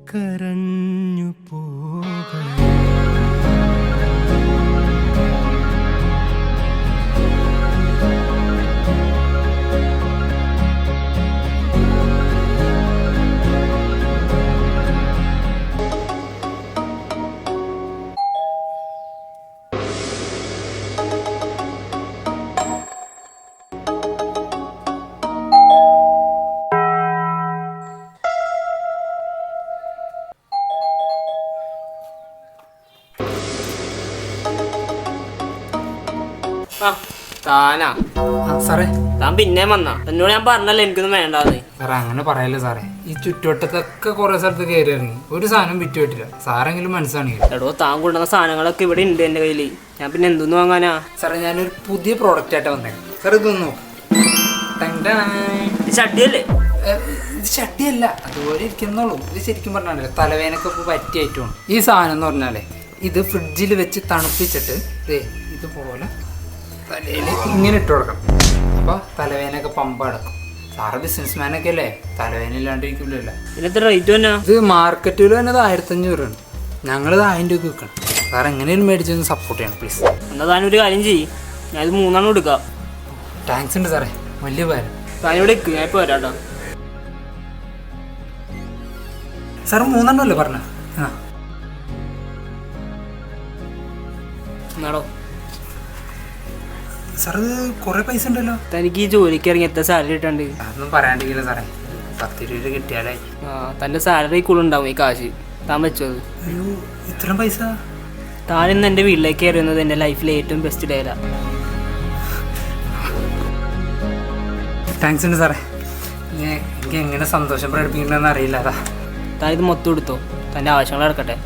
കരഞ്ഞു പോകണം. താനാ സാറേ താൻ പിന്നെ വന്നാ എന്നോട് ഞാൻ പറഞ്ഞല്ലോ എനിക്കൊന്നും വേണ്ടാന്ന്. സാറേ അങ്ങനെ പറയല്ലേ സാറേ. ഈ ചുറ്റുവട്ടത്തൊക്കെ കുറെ സ്ഥലത്ത് കയറി ഇറങ്ങി ഒരു സാധനം വിറ്റ് പറ്റില്ല. സാറെങ്കിലും മനസ്സാണെങ്കിൽ. എടോ താൻ കൊണ്ടുവന്ന സാധനങ്ങളൊക്കെ ഇവിടെ ഉണ്ട് എൻ്റെ കയ്യിൽ. ഞാൻ പിന്നെ എന്തൊന്നു വാങ്ങാനാ? സാറേ ഞാനൊരു പുതിയ പ്രോഡക്റ്റ് ആയിട്ട് വന്നേക്കാം. സാർ ഇതൊന്നു ഇത് ചട്ടിയല്ലേ? ഇത് ചട്ടിയല്ല, അതുപോലെ ഇരിക്കുന്നുള്ളൂ. ഇത് ശരിക്കും പറഞ്ഞാലേ തലവേനൊക്കെ ഇപ്പോൾ പറ്റിയായിട്ടുമാണ്. ഈ സാധനം എന്ന് പറഞ്ഞാലേ ഇത് ഫ്രിഡ്ജിൽ വെച്ച് തണുപ്പിച്ചിട്ട് ഇതുപോലെ തലയിൽ ഇങ്ങനെ ഇട്ട് കൊടുക്കണം. അപ്പോൾ തലവേനൊക്കെ പമ്പ് അടക്കും. സാറ് ബിസിനസ്മാനൊക്കെ അല്ലേ, തലവേന ഇല്ലാണ്ടിരിക്കില്ലല്ലോ. ഇതിനെത്ര റേറ്റ് തന്നെ? ഇത് മാർക്കറ്റിൽ തന്നെ 1500 രൂപയാണ്. ഞങ്ങളിത് 1000 രൂപ വിൽക്കണം. സാർ എങ്ങനെയും മേടിച്ചൊന്ന് സപ്പോർട്ട് ചെയ്യണം പ്ലീസ്. എന്നാൽ താനൊരു കാര്യം ചെയ്യും, ഞാൻ ഇത് 3 എടുക്കാം. താങ്ക്സ് ഉണ്ട് സാറേ, വലിയ ഉപകാരം. താനിവിടെ നിൽക്ക്, ഞാൻ ഇപ്പോൾ വരാട്ടോ. സാർ 3 അല്ലേ പറഞ്ഞ? ആ എന്നാടോ സാർ ഇത് കുറേ പൈസ ഉണ്ടല്ലോ. തനിക്ക് ഈ ജോലിക്ക് ഇറങ്ങി എത്ര സാലറി കിട്ടാണ്ട്? അതൊന്നും പറയാണ്ടിരിക്കില്ല സാറേ. 10 രൂപ കിട്ടിയാലേ. തൻ്റെ സാലറി കൂടുതലുണ്ടാവും ഈ കാശ്. താൻ വെച്ചത് അയ്യോ ഇത്രയും പൈസ. താൻ ഇന്ന് എൻ്റെ വീട്ടിലേക്ക് കയറുന്നത് എൻ്റെ ലൈഫിലെ ഏറ്റവും ബെസ്റ്റ് ഡേയിലാണ്. താങ്ക്സ് ഉണ്ട് സാറേ. എനിക്ക് എങ്ങനെ സന്തോഷം പ്രകടിപ്പിക്കണമെന്ന് അറിയില്ല. അതാ താൻ ഇത് മൊത്തം എടുത്തോ, തൻ്റെ ആവശ്യങ്ങൾ നടക്കട്ടെ.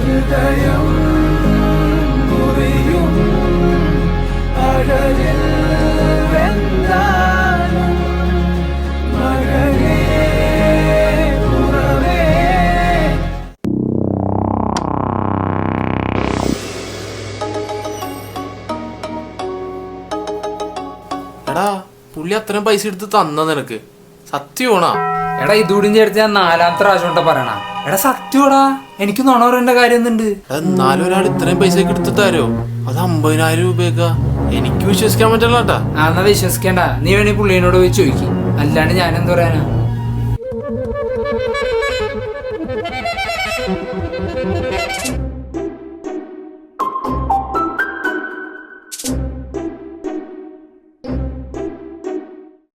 ഹൃദയം മുറിയും അഴലിൽ വെന്താലും മകനേ ഉറവേ. എടാ പുള്ളി അത്രയും പൈസ എടുത്ത് തന്ന നിനക്ക് സത്യമാണോ? എടാ ഇതുകൂടിയും ചേർത്ത് ഞാൻ 4ാമത്തെ പ്രാവശ്യം കൊണ്ടാ പറയണ. എടാ സത്യമാടാ, എനിക്ക് നുണ പറയേണ്ട കാര്യം എന്തുണ്ട്? എന്നാലും ഒരാൾ ഇത്രയും പൈസ എടുത്ത് തരോ? അത് 50,000 രൂപയൊക്കെ എനിക്ക് വിശ്വസിക്കാൻ പറ്റില്ല കേട്ടാ. എന്നാ വിശ്വസിക്കണ്ട. നീ വേണേ പുള്ളിയോട് പോയി ചോദിക്കും, അല്ലാണ്ട് ഞാനെന്ത് പറയാനാ?